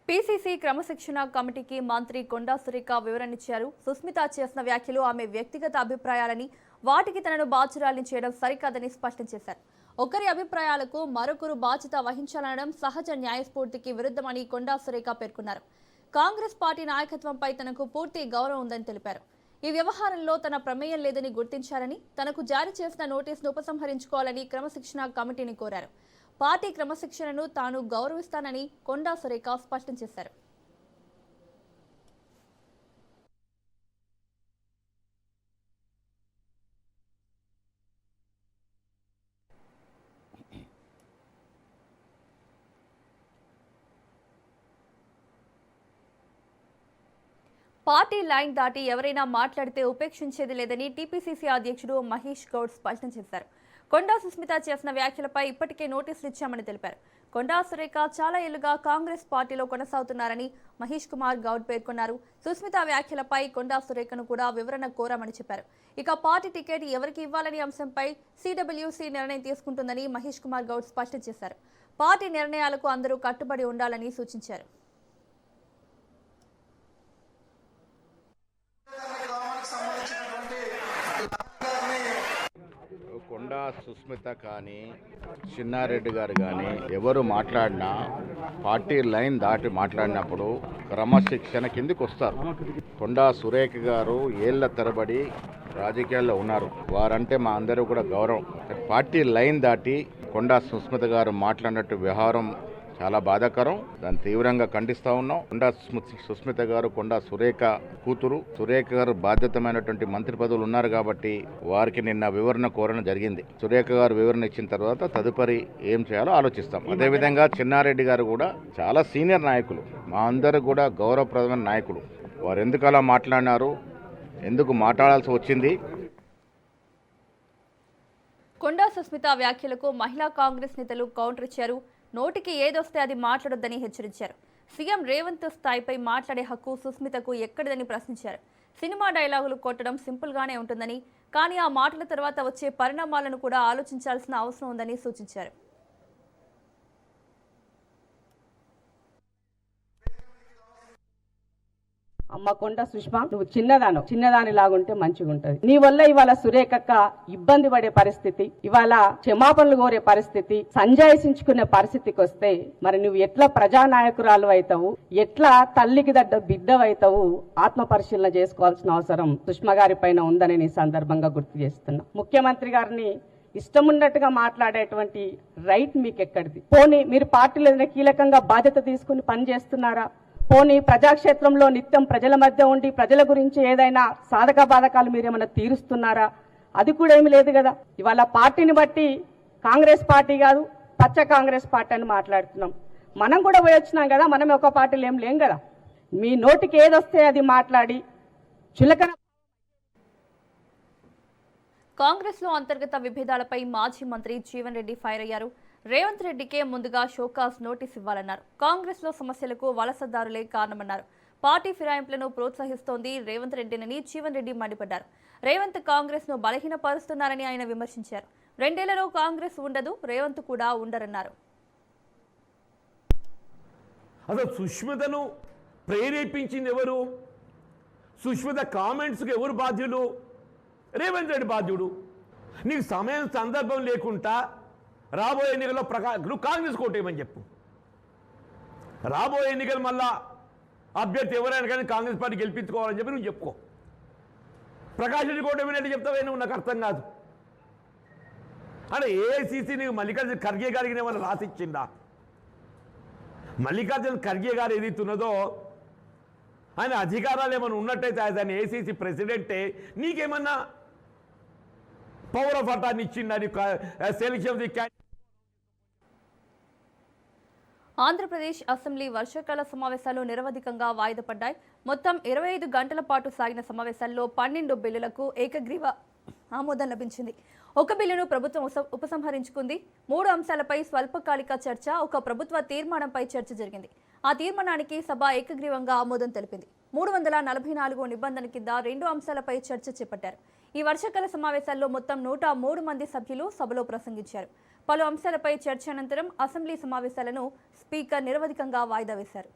PCC క్రమశిక్షణ కమిటీకి మంత్రి కొండా సురేఖ వివరణిచ్చారు. సుస్మిత చేసిన వ్యాఖ్యలు ఆమె వ్యక్తిగత అభిప్రాయాలని, వాటికి తనను బాధ్యురాలిని చేయడం సరికాదని స్పష్టం చేశారు. ఒకరి అభిప్రాయాలకు మరొకరు బాధ్యత వహించాలనడం సహజ న్యాయస్ఫూర్తికి విరుద్ధమని కొండా సురేఖ పేర్కొన్నారు. కాంగ్రెస్ పార్టీ నాయకత్వంపై తనకు పూర్తి గౌరవం ఉందని తెలిపారు. ఈ వ్యవహారంలో తన ప్రమేయం లేదని గుర్తించారని, తనకు జారీ చేసిన నోటీసును ఉపసంహరించుకోవాలని క్రమశిక్షణ కమిటీని కోరారు. పార్టీ క్రమశిక్షణను తాను గౌరవిస్తానని కొండా సురేఖ స్పష్టం చేశారు. పార్టీ లైన్ దాటి ఎవరైనా మాట్లాడితే ఉపేక్షించేది లేదని టీపీసీసీ అధ్యక్షుడు మహేష్ గౌడ్ స్పష్టం చేశారు. కొండా సుస్మిత చేసిన వ్యాఖ్యలపై ఇప్పటికే నోటీసులు ఇచ్చామని తెలిపారు. కొండా సురేఖ చాలా ఏళ్లుగా కాంగ్రెస్ పార్టీలో కొనసాగుతున్నారని మహేష్ కుమార్ గౌడ్ పేర్కొన్నారు. సుస్మిత వ్యాఖ్యలపై కొండా సురేఖను కూడా వివరణ కోరామని చెప్పారు. ఇక పార్టీ టికెట్ ఎవరికి ఇవ్వాలనే అంశంపై సిడబ్ల్యూసీ నిర్ణయం తీసుకుంటుందని మహేష్ కుమార్ గౌడ్ స్పష్టం చేశారు. పార్టీ నిర్ణయాలకు అందరూ కట్టుబడి ఉండాలని సూచించారు. కొండా సుస్మిత కానీ చిన్నారెడ్డి గారు కానీ ఎవరు మాట్లాడినా పార్టీ లైన్ దాటి మాట్లాడినప్పుడు క్రమశిక్షణ కిందికి వస్తారు. కొండా సురేఖ గారు ఏళ్ల తరబడి రాజకీయాల్లో ఉన్నారు. వారంటే మా అందరూ కూడా గౌరవం. పార్టీ లైన్ దాటి కొండా సుస్మిత గారు మాట్లాడినట్టు వ్యవహారం చాలా బాధాకరం. దాన్ని తీవ్రంగా ఖండిస్తా ఉన్నాం. కొండా సుస్మిత గారు కొండా సురేఖ కూతురు. సురేఖ గారు బాధ్యతమైనటువంటి మంత్రి పదవులు ఉన్నారు కాబట్టి వారికి నిన్న వివరణ కోరడం జరిగింది. సురేఖ గారు వివరణ ఇచ్చిన తర్వాత తదుపరి ఏం చేయాలో ఆలోచిస్తాం. అదేవిధంగా చిన్నారెడ్డి గారు కూడా చాలా సీనియర్ నాయకులు, మా అందరూ కూడా గౌరవప్రదమైన నాయకులు. వారు ఎందుకు అలా మాట్లాడినారు, ఎందుకు మాట్లాడాల్సి వచ్చింది? కొండా సుస్మిత వ్యాఖ్యలకు మహిళా కాంగ్రెస్ నేతలు కౌంటర్ ఇచ్చారు. నోటికి ఏదొస్తే అది మాట్లాడొద్దని హెచ్చరించారు. సీఎం రేవంత్ స్థాయిపై మాట్లాడే హక్కు సుస్మితకు ఎక్కడిదని ప్రశ్నించారు. సినిమా డైలాగులు కొట్టడం సింపుల్గానే ఉంటుందని, కానీ ఆ మాటల తర్వాత వచ్చే పరిణామాలను కూడా ఆలోచించాల్సిన అవసరం ఉందని సూచించారు. అమ్మ కొండ సుష్మా, నువ్వు చిన్నదాని లాగుంటే మంచిగా ఉంటది. నీ వల్ల ఇవాళ సురేఖక్క ఇబ్బంది పడే పరిస్థితి, ఇవాళ క్షమాపణలు కోరే పరిస్థితి, సంజాయిషించుకునే పరిస్థితికి వస్తే మరి నువ్వు ఎట్లా ప్రజానాయకురాలు అవుతావు, ఎట్లా తల్లికి దడ్డ బిడ్డవైతావు, ఆత్మ పరిశీలన చేసుకోవాల్సిన అవసరం సుష్మా గారి పైన ఉందని నీ సందర్భంగా గుర్తు చేస్తున్నా. ముఖ్యమంత్రి గారిని ఇష్టమున్నట్టుగా మాట్లాడేటువంటి రైట్ మీకు ఎక్కడిది? పోనీ మీరు పార్టీలో కీలకంగా బాధ్యత తీసుకుని పనిచేస్తున్నారా? పోనీ ప్రజాక్షేత్రంలో నిత్యం ప్రజల మధ్య ఉండి ప్రజల గురించి ఏదైనా సాధక బాధకాలు మీరేమైనా తీరుస్తున్నారా? అది కూడా ఏమి లేదు కదా. ఇవాళ పార్టీని బట్టి కాంగ్రెస్ పార్టీ కాదు, పచ్చ కాంగ్రెస్ పార్టీ అని మాట్లాడుతున్నాం. మనం కూడా పోయి వచ్చినాం కదా, మనం ఒక పార్టీలో ఏం లేం కదా. మీ నోటికి ఏదొస్తే అది మాట్లాడి చులకన. కాంగ్రెస్ లో అంతర్గత విభేదాలపై మాజీ మంత్రి జీవన్ రెడ్డి ఫైర్ అయ్యారు. రేవంత్ రెడ్డికే ముందుగా షోకాస్ నోటీస్ ఇవ్వాలన్నారు. కాంగ్రెస్ లో సమస్యలకు వలసదారులే కారణమన్నారు. పార్టీ ఫిరాయింపులను ప్రోత్సహిస్తోంది రేవంత్ రెడ్డినని జీవన్ రెడ్డి మండిపడ్డారు. రేవంత్ కాంగ్రెస్ ను బలహీనపరుస్తున్నారని ఆయన విమర్శించారు. 2 ఏళ్లలో కాంగ్రెస్ ఉండదు, రేవంత్ కూడా ఉండరన్నారు. అసలు సుష్మితను ప్రేరేపించింది ఎవరు? సుష్మిత కామెంట్స్కి ఎవరు బాధ్యులు? రేవంత్ రెడ్డి బాధ్యుడు. నీకు సమయం సందర్భం లేకుండా రాబోయే ఎన్నికల్లో నువ్వు కాంగ్రెస్ కోటేయమని చెప్పు. రాబోయే ఎన్నికలు మళ్ళా అభ్యర్థి ఎవరైనా కానీ కాంగ్రెస్ పార్టీ గెలిపించుకోవాలని చెప్పి నువ్వు చెప్పుకో. ప్రకాష్ రెడ్డి కోటేమని చెప్తావే నువ్వు? నాకు అర్థం కాదు. అంటే ఏఐసీసీ నీకు మల్లికార్జున ఖర్గే గారికి ఏమైనా రాసిచ్చిందా? మల్లికార్జున ఖర్గే గారు ఏదైతున్నదో ఆయన అధికారాలు ఏమైనా ఉన్నట్టయితే ఆయన ఏఐసీసీ ప్రెసిడెంటే నీకేమన్నా పవర్ ఆఫ్ అటార్నీ ఇచ్చిందని సెలక్షన్. ఆంధ్రప్రదేశ్ అసెంబ్లీ వర్షాకాల సమావేశాలు నిరవధికంగా వాయిదా పడ్డాయి. మొత్తం 25 గంటల పాటు సాగిన సమావేశాల్లో 12 బిల్లులకు ఏకగ్రీవ ఆమోదం లభించింది. ఒక బిల్లును ప్రభుత్వం ఉపసంహరించుకుంది. 3 అంశాలపై స్వల్పకాలిక చర్చ, ఒక ప్రభుత్వ తీర్మానంపై చర్చ జరిగింది. ఆ తీర్మానానికి సభ ఏకగ్రీవంగా ఆమోదం తెలిపింది. 344 నిబంధన కింద 2 అంశాలపై చర్చ చేపట్టారు. ఈ వర్షాకాల సమావేశాల్లో మొత్తం 103 మంది సభ్యులు సభలో ప్రసంగించారు. పలు అంశాలపై చర్చ అనంతరం అసెంబ్లీ సమావేశాలను స్పీకర్ నిరవధికంగా వాయిదా వేశారు.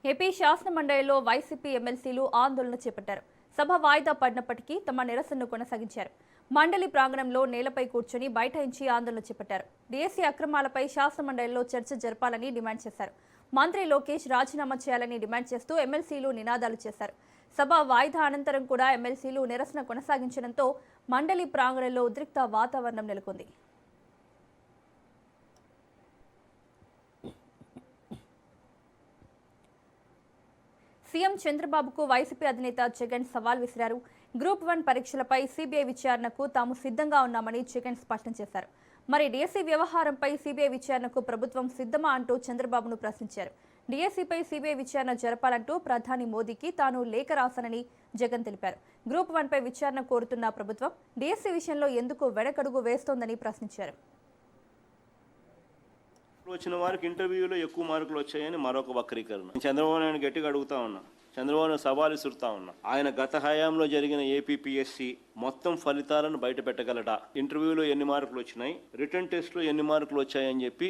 ఏపీ శాసన మండలిలో వైసీపీ ఎమ్మెల్సీలు ఆందోళన చేపట్టారు. సభ వాయిదా పడినప్పటికీ తమ నిరసనను కొనసాగించారు. మండలి ప్రాంగణంలో నేలపై కూర్చొని బైఠాయించి ఆందోళన చేపట్టారు. డీఎస్సీ అక్రమాలపై శాసన మండలిలో చర్చ జరపాలని డిమాండ్ చేశారు. మంత్రి లోకేష్ రాజీనామా చేయాలని డిమాండ్ చేస్తూ ఎమ్మెల్సీలు నినాదాలు చేశారు. సభ వాయిదా అనంతరం కూడా ఎమ్మెల్సీలు నిరసన కొనసాగించడంతో మండలి ప్రాంగణంలో ఉద్రిక్త వాతావరణం నెలకొంది. సీఎం చంద్రబాబుకు వైసీపీ అధినేత జగన్ సవాల్ విసిరారు. గ్రూప్ 1 పరీక్షలపై సీబీఐ విచారణకు తాము సిద్ధంగా ఉన్నామని జగన్ స్పష్టం చేశారు. మరి డీఎస్సీ వ్యవహారంపై సీబీఐ విచారణకు ప్రభుత్వం సిద్ధమా అంటూ చంద్రబాబును ప్రశ్నించారు. డీఎస్సీపై సీబీఐ విచారణ జరపాలంటూ ప్రధాని మోదీకి తాను లేఖ రాశానని జగన్ తెలిపారు. గ్రూప్ 1 పై విచారణ కోరుతున్న ప్రభుత్వం డీఎస్సీ విషయంలో ఎందుకు వెనకడుగు వేస్తోందని ప్రశ్నించారు. వచ్చిన వారికి ఇంటర్వ్యూలో ఎక్కువ మార్కులు వచ్చాయని మరొక వక్రీకరణ. చంద్రబాబు నాయుడు గట్టిగా అడుగుతా ఉన్నా, చంద్రబాబు సవాలు విసురుతా ఉన్నా, ఆయన గత హయాంలో జరిగిన ఏపీపీఎస్సీ మొత్తం ఫలితాలను బయట పెట్టగలడా? ఇంటర్వ్యూలో ఎన్ని మార్కులు వచ్చినాయి, రిటర్న్ టెస్ట్లో ఎన్ని మార్కులు వచ్చాయని చెప్పి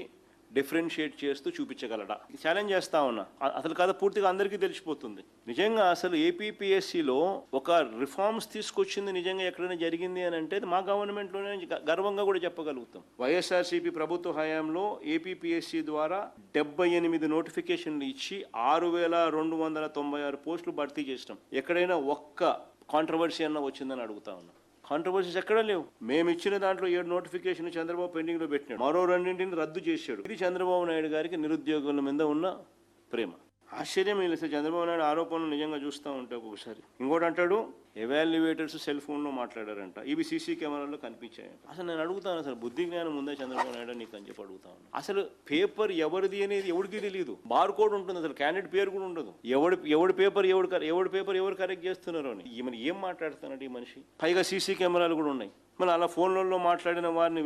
డిఫరెన్షియేట్ చేస్తూ చూపించగలడా? ఛాలెంజ్ చేస్తా ఉన్నా. అసలు కథ పూర్తిగా అందరికీ తెలిసిపోతుంది. నిజంగా అసలు ఏపీపీఎస్సీలో ఒక రిఫార్మ్స్ తీసుకొచ్చింది నిజంగా ఎక్కడైనా జరిగింది అని అంటే మా గవర్నమెంట్లోనే గర్వంగా కూడా చెప్పగలుగుతాం. వైఎస్ఆర్సీపీ ప్రభుత్వ హయాంలో ఏపీపీఎస్సీ ద్వారా 78 నోటిఫికేషన్లు ఇచ్చి 6,296 పోస్టులు భర్తీ చేసినాం. ఎక్కడైనా ఒక్క కాంట్రవర్సీ అన్న వచ్చిందని అడుగుతా ఉన్నా. కాంట్రవర్సీస్ ఎక్కడా లేవు. మేము ఇచ్చిన దాంట్లో 7 నోటిఫికేషన్ చంద్రబాబు పెండింగ్లో పెట్టినాడు, మరో 2 రద్దు చేశాడు. ఇది చంద్రబాబు నాయుడు గారికి నిరుద్యోగుల మీద ఉన్న ప్రేమ. ఆశ్చర్యం లేదు సార్, చంద్రబాబు నాయుడు ఆరోపణలు నిజంగా చూస్తూ ఉంటే ఒక్కొక్కసారి. ఇంకోటి అంటాడు, ఎవాల్యుయేటర్స్ సెల్ ఫోన్లో మాట్లాడారంట, ఇవి సీసీ కెమెరాల్లో కనిపించాయంట. అసలు నేను అడుగుతాను, అసలు బుద్ధి జ్ఞానం ఉందా చంద్రబాబు నాయుడు నీకు అని చెప్పి అడుగుతాను. అసలు పేపర్ ఎవరిది అనేది ఎవరికి తెలియదు. బార్ కోడ్ ఉంటుంది, అసలు క్యాండిడేట్ పేరు కూడా ఉండదు. ఎవడి పేపర్ ఎవరు కరెక్ట్ చేస్తున్నారో అని మరి ఏం మాట్లాడుతున్నాడు ఈ మనిషి? పైగా సీసీ కెమెరాలు కూడా ఉన్నాయి. మళ్ళీ అలా ఫోన్లలో మాట్లాడిన వారిని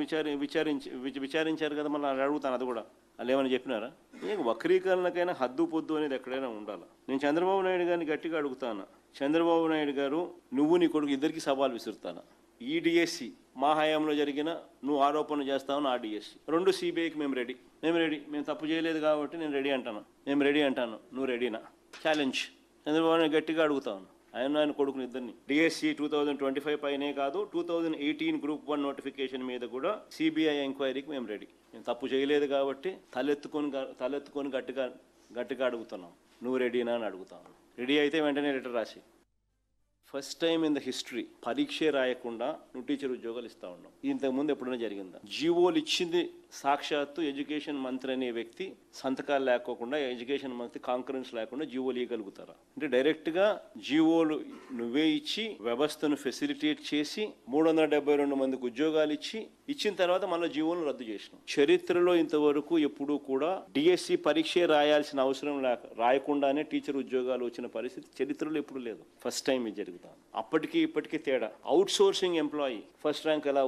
విచారించారు కదా, మళ్ళీ అడుగుతాను అది కూడా. వాళ్ళు ఏమైనా చెప్పినారా? నీకు వక్రీకరణకైనా హద్దు పొద్దు అనేది ఎక్కడైనా ఉండాలి. నేను చంద్రబాబు నాయుడు గారిని గట్టిగా అడుగుతాను, చంద్రబాబు నాయుడు గారు నువ్వు నీ కొడుకు ఇద్దరికి సవాల్ విసురుతాను. ఈ డిఎస్సి మా హయాంలో జరిగిన నువ్వు ఆరోపణలు చేస్తావు, ఆ డిఎస్సి 2 సిబిఐకి మేము రెడీ. మేము తప్పు చేయలేదు కాబట్టి నేను రెడీ అంటాను. నువ్వు రెడీనా? ఛాలెంజ్. చంద్రబాబు నాయుడు గట్టిగా అడుగుతాను, ఆయన కొడుకుని ఇద్దరిని. డిఎస్సి 2025 పైనే కాదు, 2018 గ్రూప్ 1 నోటిఫికేషన్ మీద కూడా సిబిఐ ఎంక్వైరీకి మేము రెడీ. మేము తప్పు చేయలేదు కాబట్టి తలెత్తుకొని గట్టిగా అడుగుతున్నాం, నువ్వు రెడీనా అని అడుగుతాను. రెడీ అయితే వెంటనే లెటర్ రాసి. First time in the history పరీక్షే రాయకుండా నువ్వు టీచర్ ఉద్యోగాలు ఇస్తా ఉన్నావు. ఇంతకుముందు ఎప్పుడైనా జరిగిందా? జీవోలు ఇచ్చింది సాక్షాత్తు ఎడ్యుకేషన్ మంత్రి అనే వ్యక్తి సంతకాలు లేకోకుండా, ఎడ్యుకేషన్ మంత్రి కాంకరెన్స్ లేకుండా జీవోలు ఇవ్వగలుగుతారా? అంటే డైరెక్ట్గా జీవోలు నువ్వే ఇచ్చి వ్యవస్థను ఫెసిలిటేట్ చేసి 372 మందికి ఉద్యోగాలు ఇచ్చిన తర్వాత మళ్ళీ జీవోలను రద్దు చేసినాం. చరిత్రలో ఇంతవరకు ఎప్పుడూ కూడా డిఎస్సి పరీక్షే రాయాల్సిన అవసరం రాయకుండానే టీచర్ ఉద్యోగాలు వచ్చిన పరిస్థితి చరిత్రలో ఎప్పుడు లేదు. ఫస్ట్ టైం ఇది జరుగుతుంది. అప్పటికి ఇప్పటికీ తేడా. Out sourcing employee first rank ఎలా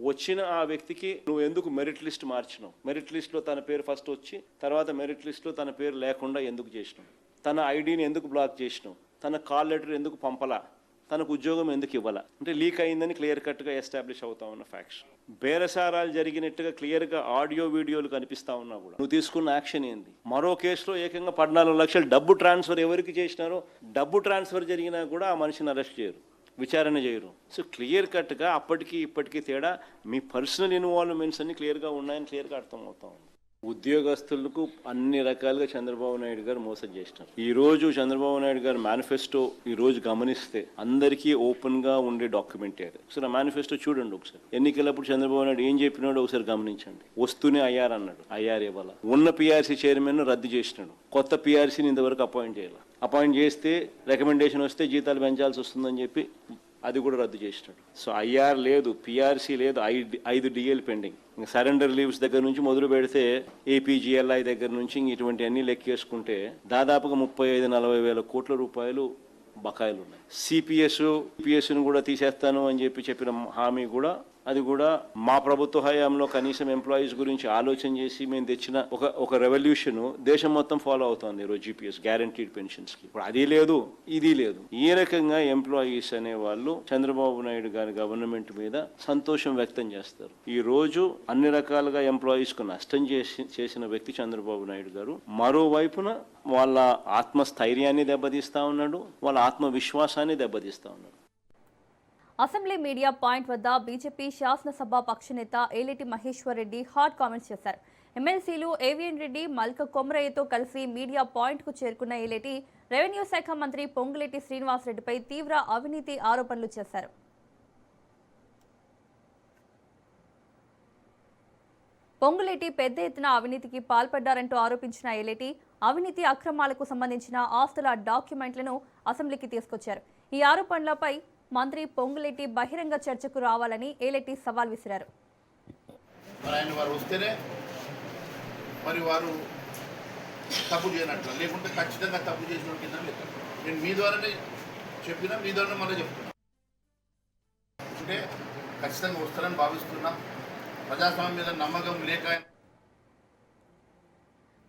వచ్చిన ఆ వ్యక్తికి నువ్వు ఎందుకు మెరిట్ లిస్ట్ మార్చినావు? మెరిట్ లిస్ట్లో తన పేరు ఫస్ట్ వచ్చి తర్వాత మెరిట్ లిస్ట్లో తన పేరు లేకుండా ఎందుకు చేసినావు? తన ఐడిని ఎందుకు బ్లాక్ చేసినావు? తన కాల్ లెటర్ ఎందుకు పంపలా? తనకు ఉద్యోగం ఎందుకు ఇవ్వాలా? అంటే లీక్ అయిందని క్లియర్ కట్గా ఎస్టాబ్లిష్ అవుతా ఉన్న ఫ్యాక్ట్స్. బేరసారాలు జరిగినట్టుగా క్లియర్గా ఆడియో వీడియోలు కనిపిస్తా ఉన్నా కూడా నువ్వు తీసుకున్న యాక్షన్ ఏంది? మరో కేసులో ఏకంగా 14 లక్షలు డబ్బు ట్రాన్స్ఫర్ ఎవరికి చేసినారో, డబ్బు ట్రాన్స్ఫర్ జరిగినా కూడా ఆ మనిషిని అరెస్ట్ చేయరు, విచారణ చేయరు. సో క్లియర్ కట్గా అప్పటికి ఇప్పటికీ తేడా. మీ పర్సనల్ ఇన్వాల్వ్మెంట్స్ అన్ని క్లియర్గా ఉన్నాయని క్లియర్గా అర్థమవుతా ఉంది. ఉద్యోగస్తులకు అన్ని రకాలుగా చంద్రబాబు నాయుడు గారు మోసం చేసినారు. ఈ రోజు చంద్రబాబు నాయుడు గారు మేనిఫెస్టో ఈ రోజు గమనిస్తే అందరికీ ఓపెన్ గా ఉండే డాక్యుమెంట్ అది. ఒకసారి మేనిఫెస్టో చూడండి. ఒకసారి ఎన్నికలప్పుడు చంద్రబాబు నాయుడు ఏం చెప్పినాడో ఒకసారి గమనించండి. వస్తూనే ఐఆర్ అన్నాడు, ఐఆర్ ఇవ్వాల. ఉన్న పిఆర్సీ చైర్మన్ రద్దు చేసినాడు, కొత్త పిఆర్సీని ఇంతవరకు అపాయింట్ చేయాలి. అపాయింట్ చేస్తే రికమెండేషన్ వస్తే జీతాలు పెంచాల్సి వస్తుందని చెప్పి అది కూడా రద్దు చేసినాడు. సో ఐఆర్ లేదు, పిఆర్సీ లేదు, 5 డిఎల్ పెండింగ్. ఇంకా సరెండర్ లీవ్స్ దగ్గర నుంచి మొదలు పెడితే ఏపీజీఎల్ఐ దగ్గర నుంచి ఇటువంటి అన్ని లెక్కేసుకుంటే దాదాపుగా 35-40 వేల కోట్ల రూపాయలు బకాయిలు ఉన్నాయి. సిపిఎస్ను కూడా తీసేస్తాను అని చెప్పిన హామీ కూడా అది కూడా మా ప్రభుత్వ హయాంలో కనీసం ఎంప్లాయీస్ గురించి ఆలోచన చేసి మేము తెచ్చిన ఒక రెవల్యూషన్ దేశం మొత్తం ఫాలో అవుతుంది ఈరోజు జీపీఎస్ గ్యారంటీడ్ పెన్షన్స్ కి. ఇప్పుడు అది లేదు, ఇది లేదు. ఈ రకంగా ఎంప్లాయీస్ అనే వాళ్ళు చంద్రబాబు నాయుడు గారి గవర్నమెంట్ మీద సంతోషం వ్యక్తం చేస్తారు. ఈ రోజు అన్ని రకాలుగా ఎంప్లాయీస్ కు నష్టం చేసిన వ్యక్తి చంద్రబాబు నాయుడు గారు. మరోవైపున వాళ్ళ ఆత్మస్థైర్యాన్ని దెబ్బతీస్తా ఉన్నాడు, వాళ్ళ ఆత్మవిశ్వాసాన్ని దెబ్బతీస్తా ఉన్నాడు. అసెంబ్లీ మీడియా పాయింట్ వద్ద బీజేపీ శాసనసభ పక్షనేత ఏలేటి మహేశ్వర్ రెడ్డి హాట్ కామెంట్స్ చేశారు. ఎమ్మెల్సీలు ఏవిఎన్ రెడ్డి, మల్క కొమరయ్యతో కలిసి మీడియా పాయింట్కు చేరుకున్న ఏలేటి రెవెన్యూ శాఖ మంత్రి పొంగులేటి శ్రీనివాసరెడ్డిపై తీవ్ర అవినీతి ఆరోపణలు చేశారు. పొంగులేటి పెద్ద ఎత్తున అవినీతికి పాల్పడ్డారంటూ ఆరోపించిన ఏలేటి అవినీతి అక్రమాలకు సంబంధించిన ఆస్తుల డాక్యుమెంట్లను అసెంబ్లీకి తీసుకొచ్చారు. ఈ ఆరోపణలపై మంత్రి పొంగులేటి బహిరంగ చర్చకు రావాలని ఏలేటి సవాల్ విసిరారు. వారు వస్తేనే మరి వారు తప్పు చేయనట్లు, లేకుంటే ఖచ్చితంగా తప్పు చేసిన కింద లెక్క. నేను మీ ద్వారానే చెప్పినా, మీ ద్వారానే మళ్ళీ చెప్తున్నా. అంటే ఖచ్చితంగా వస్తారని భావిస్తున్నా. ప్రజాస్వామ్యం మీద నమ్మకం లేక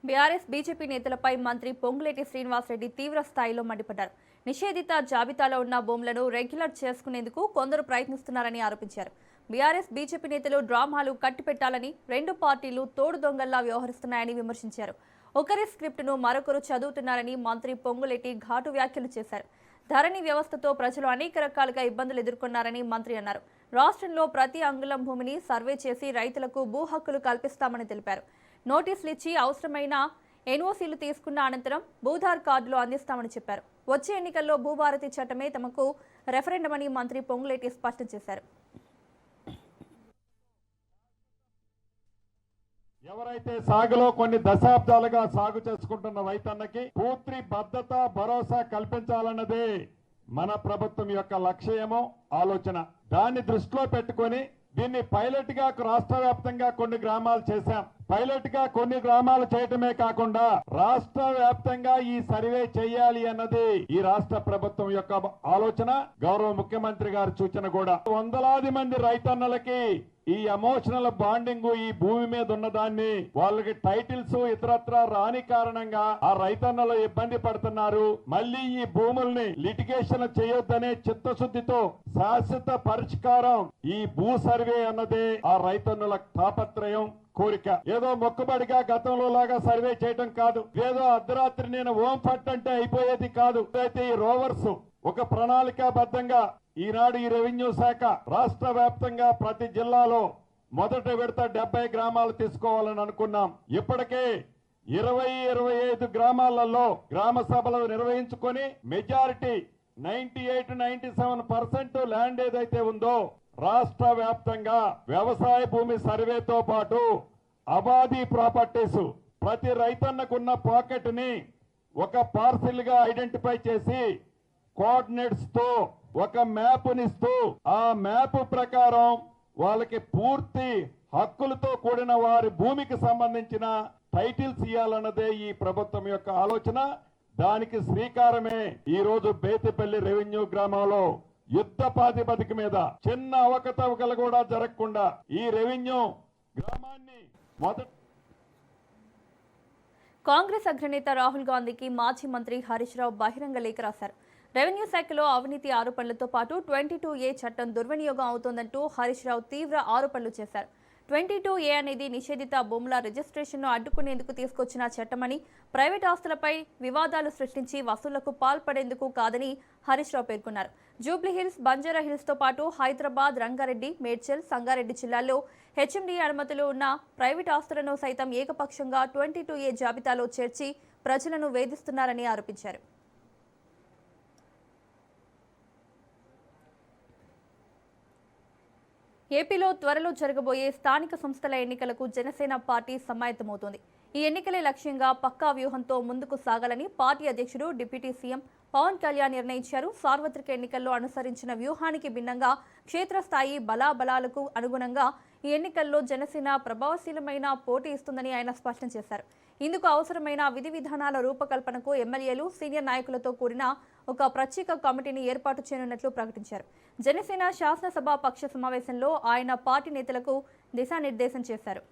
బీఆర్ఎస్ బీజేపీ నేతలపై మంత్రి పొంగులేటి శ్రీనివాసరెడ్డి తీవ్ర స్థాయిలో మండిపడ్డారు. నిషేధిత జాబితాలో ఉన్న భూములను రెగ్యులర్ చేసుకునేందుకు కొందరు ప్రయత్నిస్తున్నారని ఆరోపించారు. బీఆర్ఎస్ బీజేపీ నేతలు డ్రామాలు కట్టిపెట్టాలని, రెండు పార్టీలు తోడు దొంగల్లా వ్యవహరిస్తున్నాయని విమర్శించారు. ఒకరి స్క్రిప్టును మరొకరు చదువుతున్నారని మంత్రి పొంగులేటి ఘాటు వ్యాఖ్యలు చేశారు. ధరణి వ్యవస్థతో ప్రజలు అనేక రకాలుగా ఇబ్బందులు ఎదుర్కొన్నారని మంత్రి అన్నారు. రాష్ట్రంలో ప్రతి అంగుళం భూమిని సర్వే చేసి రైతులకు భూ హక్కులు కల్పిస్తామని తెలిపారు. నోటీసులు ఇచ్చి అవసరమైన ఎన్ఓసీలు తీసుకున్న అనంతరం భూధార్ కార్డులు అందిస్తామని చెప్పారు. వచ్చే ఎన్నికల్లో భూభారతి చట్టమే తమకు రెఫరెండం అని మంత్రి పొంగులేటి స్పష్టం చేశారు. ఎవరైతే సాగులో కొన్ని దశాబ్దాలుగా సాగు చేసుకుంటున్న రైతన్నకి పూర్తి భద్రత, భరోసా కల్పించాలన్నదే మన ప్రభుత్వం యొక్క లక్ష్యమో ఆలోచన. దాన్ని దృష్టిలో పెట్టుకొని దీన్ని పైలట్ గా రాష్ట్ర వ్యాప్తంగా కొన్ని గ్రామాలు చేశాం. పైలట్ గా కొన్ని గ్రామాలు చేయటమే కాకుండా రాష్ట్ర వ్యాప్తంగా ఈ సర్వే చేయాలి అన్నది ఈ రాష్ట్ర ప్రభుత్వం యొక్క ఆలోచన, గౌరవ ముఖ్యమంత్రి గారి సూచన కూడా. వందలాది మంది రైతన్నలకి ఈ ఎమోషనల్ బాండింగ్ ఈ భూమి మీద ఉన్నదాన్ని వాళ్ళకి టైటిల్స్ ఇతరత్రా రాని కారణంగా ఆ రైతన్నలు ఇబ్బంది పడుతున్నారు. మళ్ళీ ఈ భూముల్ని లిటిగేషన్ చేయొద్దనే చిత్తశుద్ధితో శాశ్వత పరిష్కారం ఈ భూ సర్వే అన్నదే ఆ రైతన్నుల తాపత్రయం, కోరిక. ఏదో మొక్కుబడిగా గతంలో లాగా సర్వే చేయడం కాదు, ఏదో అర్ధరాత్రి నేను ఓం ఫట్ అంటే అయిపోయేది కాదు. అయితే ఈ రోవర్స్ ఒక ప్రణాళికాబద్ధంగా ఈనాడు ఈ రెవెన్యూ శాఖ రాష్ట్ర వ్యాప్తంగా ప్రతి జిల్లాలో మొదట విడత 70 గ్రామాలు తీసుకోవాలని అనుకున్నాం. ఇప్పటికే 20-25 గ్రామాలలో గ్రామ సభలు నిర్వహించుకొని మెజారిటీ 98-97% ల్యాండ్ ఏదైతే ఉందో రాష్ట్ర వ్యాప్తంగా వ్యవసాయ భూమి సర్వేతో పాటు అబాదీ ప్రాపర్టీస్ ప్రతి రైతన్నకున్న పాకెట్ ని ఒక పార్సిల్ గా ఐడెంటిఫై చేసి కోఆర్డినేట్స్ తో ఒక మ్యాప్ నిస్తూ ఆ మ్యాప్ ప్రకారం వాళ్ళకి పూర్తి హక్కులతో కూడిన వారి భూమికి సంబంధించిన టైటిల్స్ ఇవ్వాలన్నదే ఈ ప్రభుత్వం యొక్క ఆలోచన. దానికి శ్రీకారమే ఈ రోజు బేతిపల్లి రెవెన్యూ గ్రామంలో యుద్ధ ప్రాతిపదిక మీద చిన్న అవకతవకలు కూడా జరగకుండా ఈ రెవెన్యూ గ్రామాన్ని కాంగ్రెస్ అగ్రనేత రాహుల్ గాంధీకి మాజీ మంత్రి హరీష్ రావు బహిరంగ లేఖ రాశారు. రెవెన్యూ శాఖలో అవినీతి ఆరోపణలతో పాటు 22A చట్టం దుర్వినియోగం అవుతోందంటూ హరీష్ రావు తీవ్ర ఆరోపణలు చేశారు. 22A అనేది నిషేధిత భూముల రిజిస్ట్రేషన్ను అడ్డుకునేందుకు తీసుకొచ్చిన చట్టమని, ప్రైవేట్ ఆస్తులపై వివాదాలు సృష్టించి వసూళ్లకు పాల్పడేందుకు కాదని హరీష్ రావు పేర్కొన్నారు. జూబ్లీహిల్స్, బంజారాహిల్స్ తో పాటు హైదరాబాద్, రంగారెడ్డి, మేడ్చల్, సంగారెడ్డి జిల్లాల్లో హెచ్ఎండీ అనుమతులు ఉన్న ప్రైవేట్ ఆస్తులను సైతం ఏకపక్షంగా 22A జాబితాలో చేర్చి ప్రజలను వేధిస్తున్నారని ఆరోపించారు. ఏపీలో త్వరలో జరగబోయే స్థానిక సంస్థల ఎన్నికలకు జనసేన పార్టీ సమాయత్తమవుతోంది. ఈ ఎన్నికలే లక్ష్యంగా పక్కా వ్యూహంతో ముందుకు సాగాలని పార్టీ అధ్యక్షుడు, డిప్యూటీ సీఎం పవన్ కళ్యాణ్ నిర్ణయించారు. సార్వత్రిక ఎన్నికల్లో అనుసరించిన వ్యూహానికి భిన్నంగా క్షేత్రస్థాయి బలాబలాలకు అనుగుణంగా ఈ ఎన్నికల్లో జనసేన ప్రభావశీలమైన పోటీ ఇస్తుందని ఆయన స్పష్టం చేశారు. ఇందుకు అవసరమైన విధి విధానాల రూపకల్పనకు ఎమ్మెల్యేలు సీనియర్ నాయకులతో కూడిన ఒక ప్రత్యేక కమిటీని ఏర్పాటు చేయనున్నట్లు ప్రకటించారు. జనసేన శాసనసభ పక్ష సమావేశంలో ఆయన పార్టీ నేతలకు దిశానిర్దేశం చేశారు.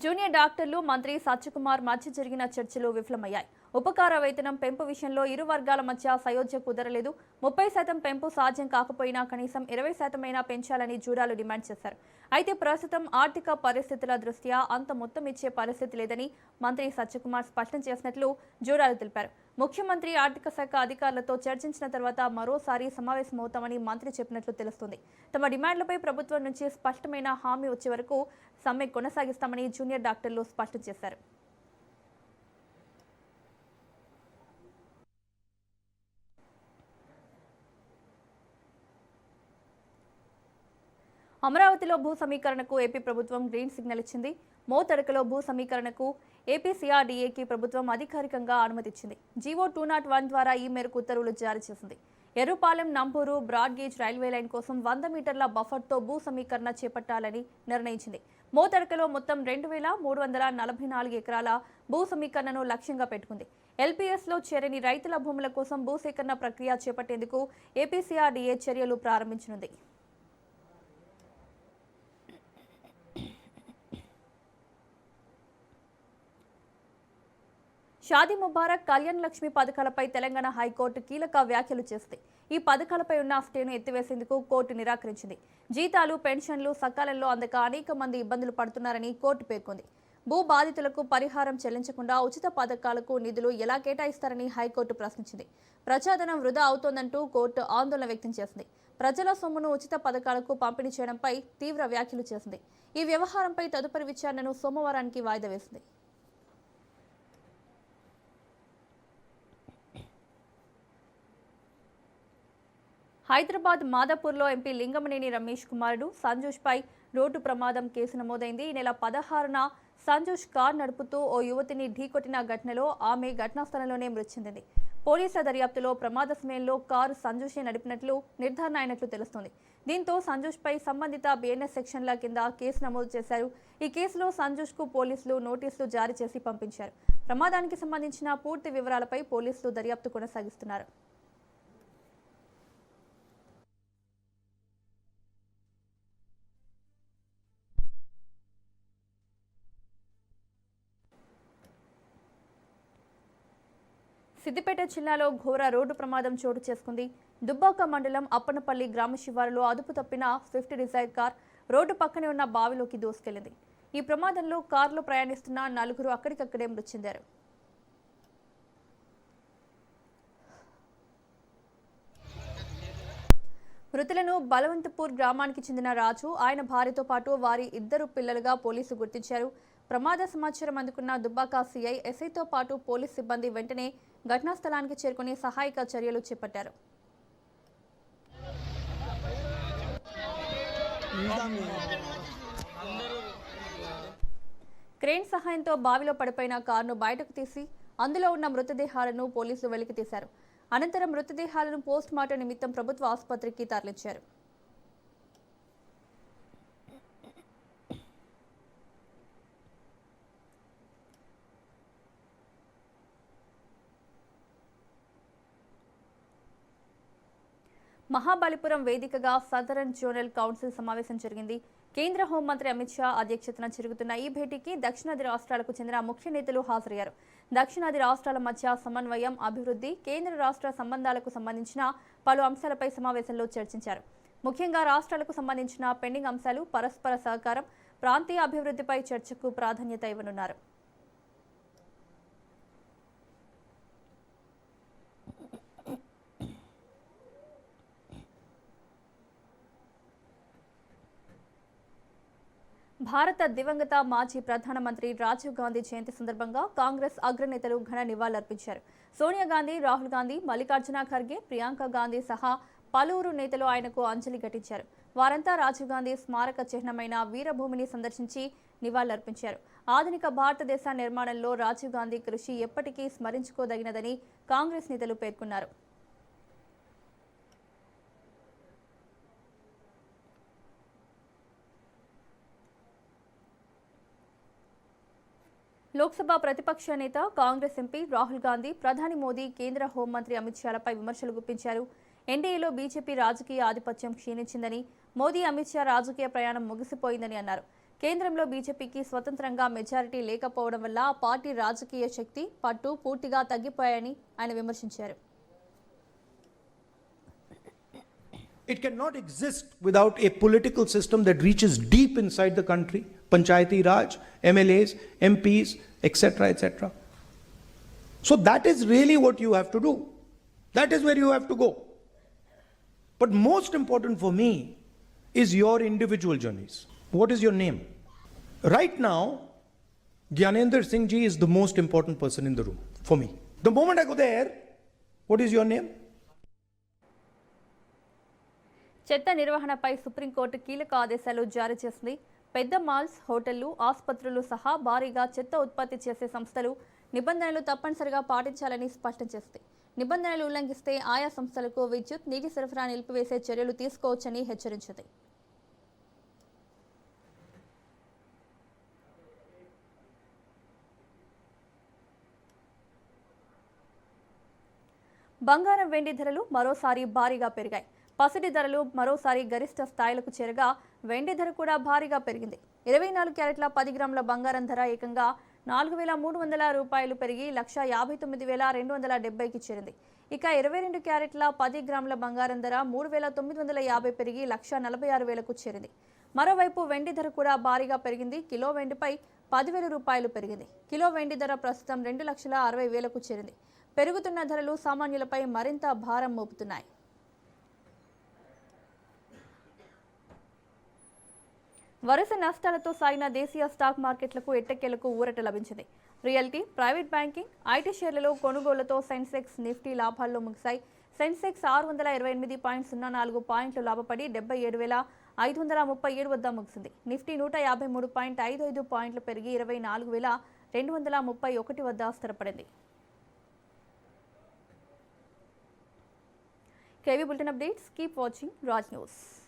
జూనియర్ డాక్టర్లు మంత్రి సత్యకుమార్ మధ్య జరిగిన చర్చలు విఫలమయ్యాయి. ఉపకార వేతనం పెంపు విషయంలో ఇరు వర్గాల మధ్య సయోధ్య కుదరలేదు. 30% పెంపు సాధ్యం కాకపోయినా కనీసం 20% పెంచాలని జూరాలు డిమాండ్ చేశారు. అయితే ప్రస్తుతం ఆర్థిక పరిస్థితుల దృష్ట్యా అంత మొత్తం ఇచ్చే పరిస్థితి లేదని మంత్రి సత్యకుమార్ స్పష్టం చేసినట్లు జూరాలు తెలిపారు. ముఖ్యమంత్రి ఆర్థిక శాఖ అధికారులతో చర్చించిన తర్వాత మరోసారి సమావేశమవుతామని మంత్రి చెప్పినట్లు తెలుస్తుంది. తమ డిమాండ్లపై ప్రభుత్వం నుంచి స్పష్టమైన హామీ వచ్చే వరకు సమ్మె కొనసాగిస్తామని జూనియర్ డాక్టర్లు స్పష్టం చేశారు. అమరావతిలో భూ సమీకరణకు ఏపీ ప్రభుత్వం గ్రీన్ సిగ్నల్ ఇచ్చింది. మోతడకలో భూ సమీకరణకు ఏపీ సిఆర్డీఏకి ప్రభుత్వం అధికారికంగా అనుమతిచ్చింది. జీవో 201 ద్వారా ఈ మేరకు ఉత్తర్వులు జారీ చేసింది. Errupalem Namburu broad gauge railway line కోసం 100 మీటర్ల బఫర్తో భూ సమీకరణ చేపట్టాలని నిర్ణయించింది. మోతడకలో మొత్తం 2344 ఎకరాల భూ సమీకరణను లక్ష్యంగా పెట్టుకుంది. ఎల్పీఎస్లో చేరని రైతుల భూముల కోసం భూసేకరణ ప్రక్రియ చేపట్టేందుకు ఏపీ సిఆర్డీఏ చర్యలు ప్రారంభించనుంది. షాదీ ముబారక్, కళ్యాణ్ లక్ష్మి పథకాలపై తెలంగాణ హైకోర్టు కీలక వ్యాఖ్యలు చేసింది. ఈ పథకాలపై ఉన్న స్టేను ఎత్తివేసేందుకు కోర్టు నిరాకరించింది. జీతాలు, పెన్షన్లు సకాలంలో అందక అనేక మంది ఇబ్బందులు పడుతున్నారని కోర్టు పేర్కొంది. భూ బాధితులకు పరిహారం చెల్లించకుండా ఉచిత పథకాలకు నిధులు ఎలా కేటాయిస్తారని హైకోర్టు ప్రశ్నించింది. ప్రజాధనం వృధా అవుతోందంటూ కోర్టు ఆందోళన వ్యక్తం చేసింది. ప్రజల సొమ్మును ఉచిత పథకాలకు పంపిణీ చేయడంపై తీవ్ర వ్యాఖ్యలు చేసింది. ఈ వ్యవహారంపై తదుపరి విచారణను సోమవారానికి వాయిదా వేసింది. హైదరాబాద్ మాదాపూర్లో ఎంపీ లింగమనేని రమేష్ కుమారుడు సంజోష్పై రోడ్డు ప్రమాదం కేసు నమోదైంది. ఈ నెల 16న సంజోష్ కార్ నడుపుతూ ఓ యువతిని ఢీకొట్టిన ఘటనలో ఆమె ఘటనా స్థలంలోనే మృతి చెందింది. పోలీసుల దర్యాప్తులో ప్రమాద సమయంలో కారు సంజోషే నడిపినట్లు నిర్ధారణ అయినట్లు తెలుస్తోంది. దీంతో సంజోష్పై సంబంధిత బిఎన్ఎస్ సెక్షన్ల కింద కేసు నమోదు చేశారు. ఈ కేసులో సంజోష్కు పోలీసులు నోటీసులు జారీ చేసి పంపించారు. ప్రమాదానికి సంబంధించిన పూర్తి వివరాలపై పోలీసులు దర్యాప్తు కొనసాగిస్తున్నారు. సిద్దిపేట జిల్లాలో ఘోర రోడ్డు ప్రమాదం చోటు చేసుకుంది. దుబ్బాక మండలం అప్పనపల్లి గ్రామ శివారులో అదుపు తప్పిన స్విఫ్ట్ డిజైర్ కార్ రోడ్డు పక్కనే ఉన్న బావిలోకి దూసుకెళ్లింది. ఈ ప్రమాదంలో కారులో ప్రయాణిస్తున్న 4 అక్కడికక్కడే మృతి చెందారు. మృతులను బలవంతపూర్ గ్రామానికి చెందిన రాజు, ఆయన భార్యతో పాటు వారి 2 పిల్లలుగా పోలీసులు గుర్తించారు. ప్రమాద సమాచారం అందుకున్న దుబ్బాక సిఐ, ఎస్ఐతో పాటు పోలీస్ సిబ్బంది వెంటనే ఘటనా స్థలానికి చేరుకుని సహాయక చర్యలు చేపట్టారు. క్రేన్ సహాయంతో బావిలో పడిపోయిన కారును బయటకు తీసి అందులో ఉన్న మృతదేహాలను పోలీసులు వెలికి తీశారు. అనంతరం మృతదేహాలను పోస్ట్ మార్టం నిమిత్తం ప్రభుత్వ ఆసుపత్రికి తరలించారు. మహాబలిపురం వేదికగా సదరన్ జోనల్ కౌన్సిల్ సమావేశం జరిగింది. కేంద్ర హోంమంత్రి అమిత్ షా అధ్యక్షతన జరుగుతున్న ఈ భేటీకి దక్షిణాది రాష్ట్రాలకు చెందిన ముఖ్య నేతలు హాజరయ్యారు. దక్షిణాది రాష్ట్రాల మధ్య సమన్వయం, అభివృద్ధి, కేంద్ర రాష్ట్ర సంబంధాలకు సంబంధించిన పలు అంశాలపై సమావేశంలో చర్చించారు. ముఖ్యంగా రాష్ట్రాలకు సంబంధించిన పెండింగ్ అంశాలు, పరస్పర సహకారం, ప్రాంతీయ అభివృద్ధిపై చర్చకు ప్రాధాన్యత ఇవ్వనున్నారు. భారత దివంగత మాజీ ప్రధానమంత్రి రాజీవ్ గాంధీ జయంతి సందర్భంగా కాంగ్రెస్ అగ్రనేతలు ఘన నివాళులర్పించారు. సోనియా గాంధీ, రాహుల్ గాంధీ, మల్లికార్జున ఖర్గే, ప్రియాంక గాంధీ సహా పలువురు నేతలు ఆయనకు అంజలి ఘటించారు. వారంతా రాజీవ్ గాంధీ స్మారక చిహ్నమైన వీరభూమిని సందర్శించి నివాళులర్పించారు. ఆధునిక భారతదేశ నిర్మాణంలో రాజీవ్ గాంధీ కృషి ఎప్పటికీ స్మరించుకోదగినదని కాంగ్రెస్ నేతలు పేర్కొన్నారు. లోక్సభ ప్రతిపక్ష నేత కాంగ్రెస్ ఎంపీ రాహుల్ గాంధీ ప్రధాని మోదీ కేంద్ర హోంమంత్రి అమిత్ షాలపై విమర్శలు గుప్పించారు. ఎన్డీఏలో బీజేపీ రాజకీయ ఆధిపత్యం క్షీణించిందని, మోదీ అమిత్ షా రాజకీయ ప్రయాణం ముగిసిపోయిందని అన్నారు. కేంద్రంలో బీజేపీకి స్వతంత్రంగా మెజారిటీ లేకపోవడం వల్ల ఆ పార్టీ రాజకీయ శక్తి, పట్టు పూర్తిగా తగ్గిపోయాయని ఆయన విమర్శించారు. It cannot exist without a political system that reaches deep inside the country, Panchayati Raj, MLAs, MPs, etc., etc. So that is really what you have to do. That is where you have to go. But most important for me is your individual journeys. What is your name? Right now, Gyanendra Singh Ji is the most important person in the room for me. The moment I go there, what is your name? చెత్త నిర్వహణపై supreme court కీలక ఆదేశాలు జారీ చేసింది. పెద్ద malls, హోటళ్లు, ఆసుపత్రులు సహా భారీగా చెత్త ఉత్పత్తి చేసే సంస్థలు నిబంధనలు తప్పనిసరిగా పాటించాలని స్పష్టం చేసింది. నిబంధనలు ఉల్లంఘిస్తే ఆయా సంస్థలకు విద్యుత్, నీటి సరఫరా నిలిపివేసే చర్యలు తీసుకోవచ్చని హెచ్చరించింది. బంగారం, వెండి ధరలు మరోసారి భారీగా పెరిగాయి. పసిడి ధరలు మరోసారి గరిష్ట స్థాయిలకు చేరగా వెండి ధర కూడా భారీగా పెరిగింది. 24 క్యారెట్ల 10 గ్రాముల బంగారం ధర ఏకంగా 4,300 రూపాయలు పెరిగి 1,59,270కి చేరింది. ఇక 22 క్యారెట్ల 10 గ్రాముల బంగారం ధర 3,950 పెరిగి 1,46,000కు చేరింది. మరోవైపు వెండి ధర కూడా భారీగా పెరిగింది. కిలో వెండిపై 10,000 రూపాయలు పెరిగింది. కిలో వెండి ధర ప్రస్తుతం 2,60,000కు చేరింది. పెరుగుతున్న ధరలు సామాన్యులపై మరింత భారం మోపుతున్నాయి. వరుస నష్టాలతో సాగిన దేశీయ స్టాక్ మార్కెట్లకు ఎట్టకేలకు ఊరట లభించింది. రియల్టీ, ప్రైవేట్ బ్యాంకింగ్, ఐటీ షేర్లలో కొనుగోళ్లతో సెన్సెక్స్, నిఫ్టీ లాభాల్లో ముగిశాయి. సెన్సెక్స్ 628.04 పాయింట్లు లాభపడి 77,537 వద్ద ముగిసింది. నిఫ్టీ 153.55 పాయింట్లు పెరిగి 24,231 వద్ద స్థిరపడింది. KV bulletin updates. Keep watching Raj news.